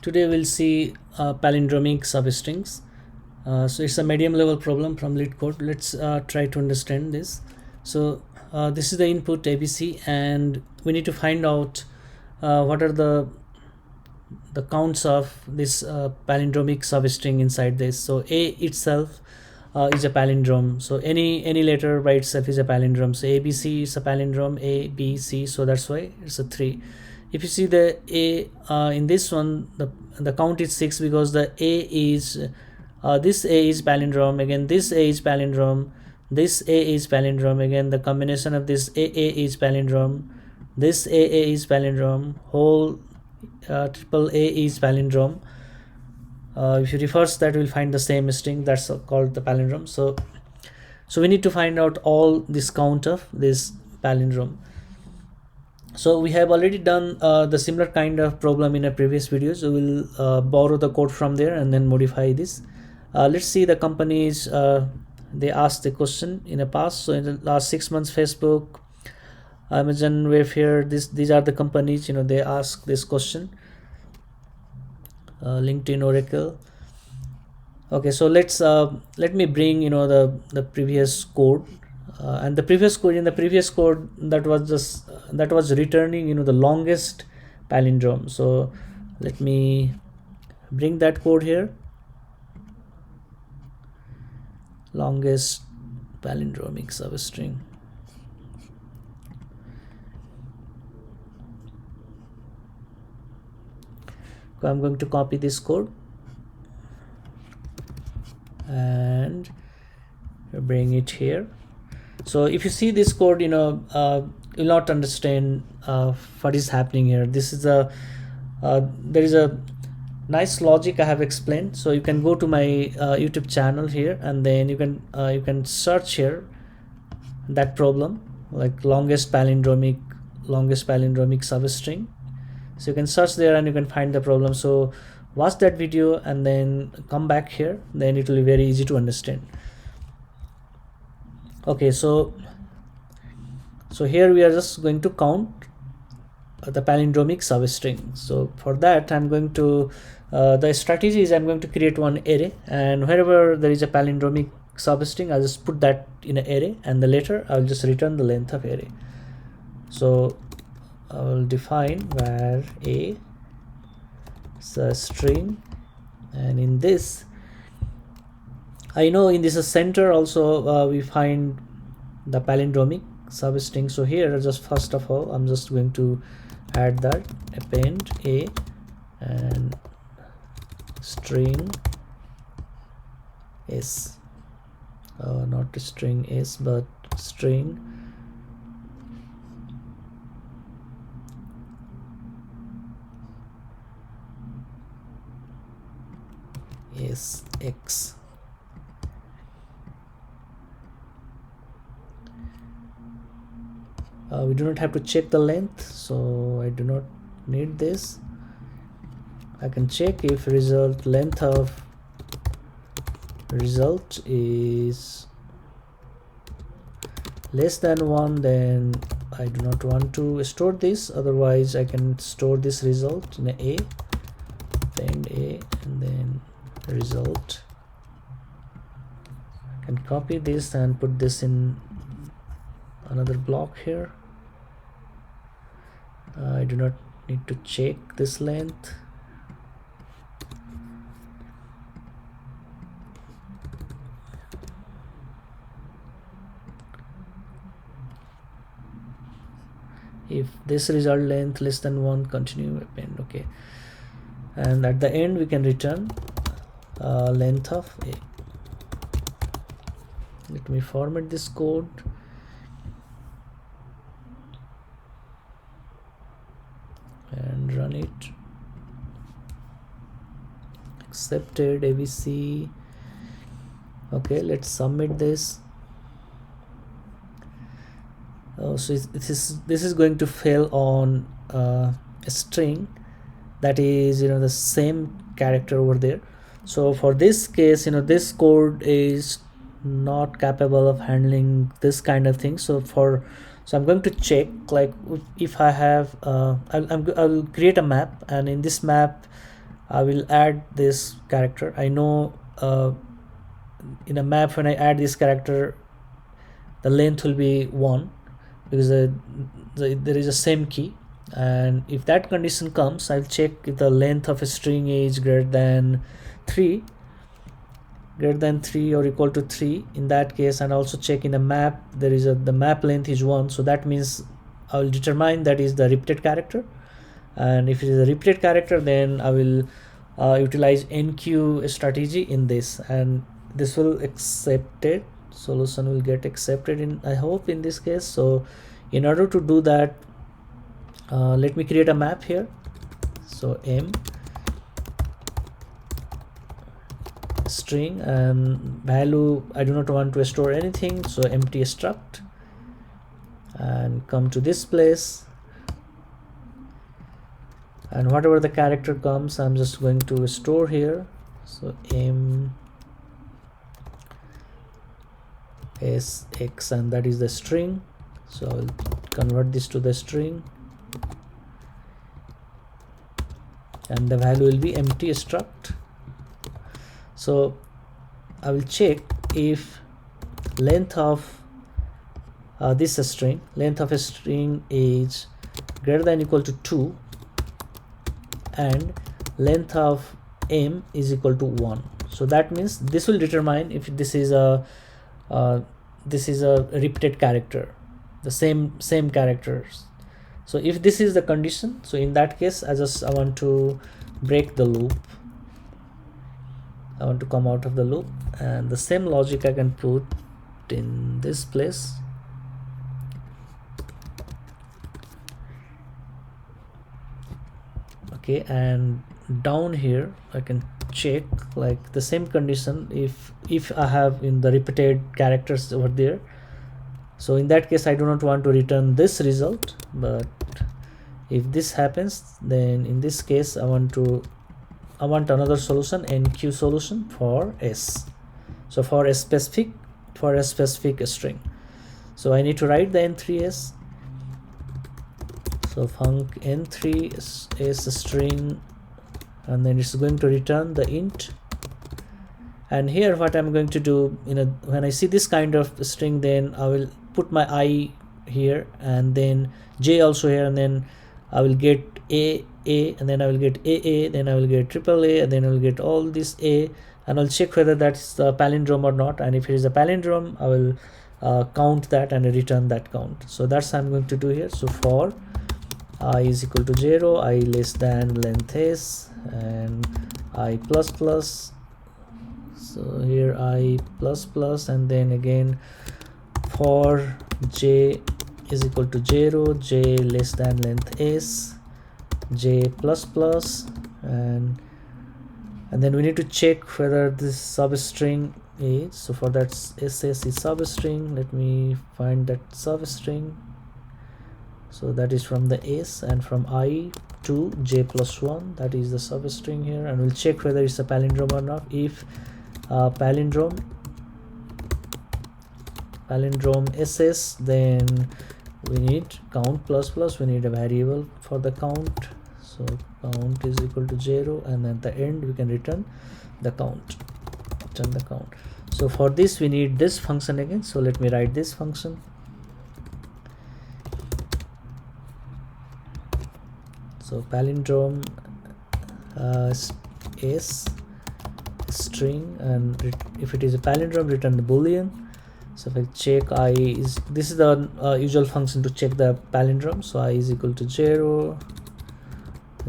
Today we'll see palindromic substrings. So it's a medium level problem from LeetCode. Let's try to understand this. So this is the input ABC, and we need to find out what are the counts of this palindromic substring inside this. So A itself is a palindrome. So any letter by itself is a palindrome. So ABC is a palindrome, A, B, C. So that's why it's a 3. If you see the A in this one, the count is 6 because the A is this A is palindrome, again this A is palindrome, this A is palindrome, again the combination of this AA is palindrome, this AA is palindrome, whole triple A is palindrome. If you reverse that, we'll find the same string, that's called the palindrome. So we need to find out all this count of this palindrome. So we have already done the similar kind of problem in a previous video, so we'll borrow the code from there and then modify this. Let's see the companies they asked the question in the past. So in the last 6 months, Facebook, Amazon, Wayfair, these are the companies, they ask this question. LinkedIn, Oracle. Okay, so let me bring the previous code. And the previous code, in the previous code, that was returning the longest palindrome. So let me bring that code here. Longest palindromic substring. So I'm going to copy this code and bring it here. So if you see this code, you'll not understand what is happening here. This is there is a nice logic I have explained. So you can go to my YouTube channel here, and then you can search here that problem, like longest palindromic substring. So you can search there and you can find the problem. So watch that video and then come back here, then it will be very easy to understand. Okay, so here we are just going to count the palindromic substring. So for that, I'm going to the strategy is I'm going to create one array, and wherever there is a palindromic substring, I'll just put that in an array, and the later I'll just return the length of array. So I will define var a string, and in this, I know in this center also we find the palindromic substring. So here, just first of all, I'm just going to add that append a and string s, not string s but string is x. We do not have to check the length, so I do not need this. I can check if length of result is less than 1, then I do not want to store this. Otherwise, I can store this result in a append a and then result. I can copy this and put this in another block here. I do not need to check this length. If this result length less than 1, continue append. Okay, and at the end we can return length of a. Let me format this code. And run it. Accepted ABC. Okay, let's submit this. So this is going to fail on a string that is the same character over there. So for this case, this code is not capable of handling this kind of thing. So I'm going to check, like, if I have I'll create a map, and in this map I will add this character. I know in a map, when I add this character, the length will be 1 because there is a same key, and if that condition comes, I'll check if the length of a string is greater than 3 or equal to 3 in that case. And also check in a map, the map length is 1, so that means I will determine that is the repeated character. And if it is a repeated character, then I will utilize NQ strategy in this, and this will accepted, solution will get accepted in, I hope, in this case. So in order to do that, let me create a map here. So m string and value, I do not want to store anything, so empty struct, and come to this place, and whatever the character comes, I'm just going to store here. So m sx, and that is the string, so I'll convert this to the string, and the value will be empty struct. So I will check if length of this string, length of a string is greater than or equal to 2, and length of m is equal to 1. So that means this will determine if this is a repeated character, the same characters. So if this is the condition, so in that case, I want to break the loop. I want to come out of the loop, and the same logic I can put in this place. Okay, and down here I can check like the same condition if I have in the repeated characters over there. So in that case, I do not want to return this result, but if this happens, then in this case I want another solution, NQ solution for s. So for a specific string, so I need to write the n3s. So func n3 is a string, and then it's going to return the int. And here what I'm going to do, when I see this kind of string, then I will put my I here, and then j also here, and then I will get a, and then I will get AA, then I will get AAA, and then I will get all this A, and I'll check whether that's the palindrome or not. And if it is a palindrome, I will count that and return that count. So that's what I'm going to do here. So for I is equal to 0, I less than length s, and I plus plus. So here I plus plus, and then again for j is equal to 0, j less than length s, j plus plus, and then we need to check whether this substring is, so for that ss is substring. Let me find that substring. So that is from the s, and from I to j plus 1, that is the substring here, and we'll check whether it's a palindrome or not. If palindrome ss, then we need count plus plus, we need a variable for the count. So count is equal to 0, and at the end we can return the count. So for this we need this function again. So let me write this function. So palindrome s string, and if it is a palindrome, return the boolean. So if I check this is the usual function to check the palindrome. So I is equal to 0,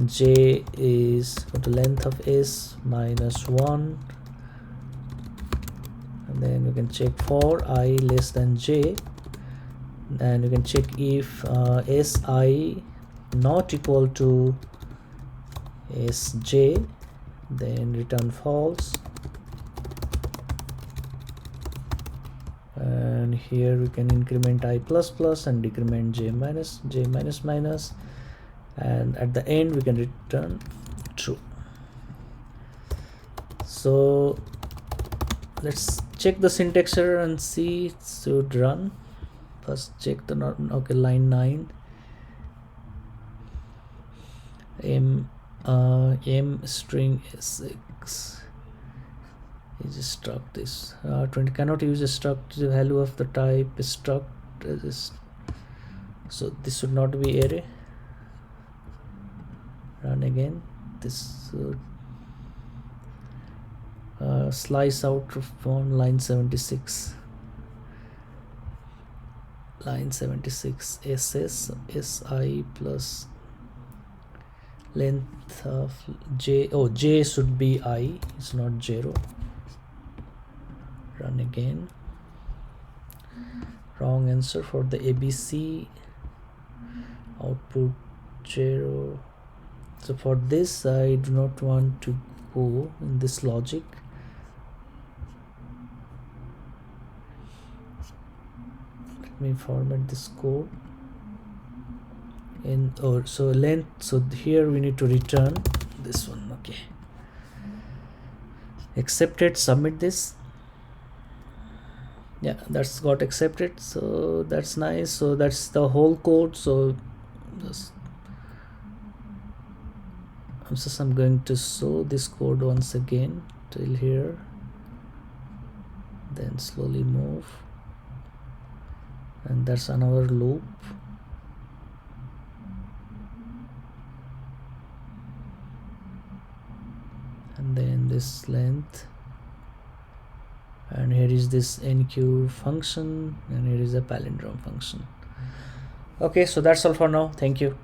j is equal to length of s minus 1, and then you can check for I less than j, and you can check if si not equal to sj, then return false. And here we can increment I plus plus and decrement j minus, and at the end we can return true. So let's check the syntax error and see it should run. First check the okay, line 9, m string s6 is struct this 20 cannot use a struct the value of the type struct is, so this should not be array. Run again. This slice out from line 76 ss si plus length of j. Oh, j should be I, it's not 0. Run again. Wrong answer for the ABC. Output 0. So for this I do not want to go in this logic. Let me format this code in, or so length, so here we need to return this one. Okay, accepted. Submit this. Yeah, that's got accepted, so that's nice. So that's the whole code. So just I'm going to show this code once again till here, then slowly move, and that's another loop. And then this length, and here is this enqueue function, and here is a palindrome function. Okay, so that's all for now. Thank you.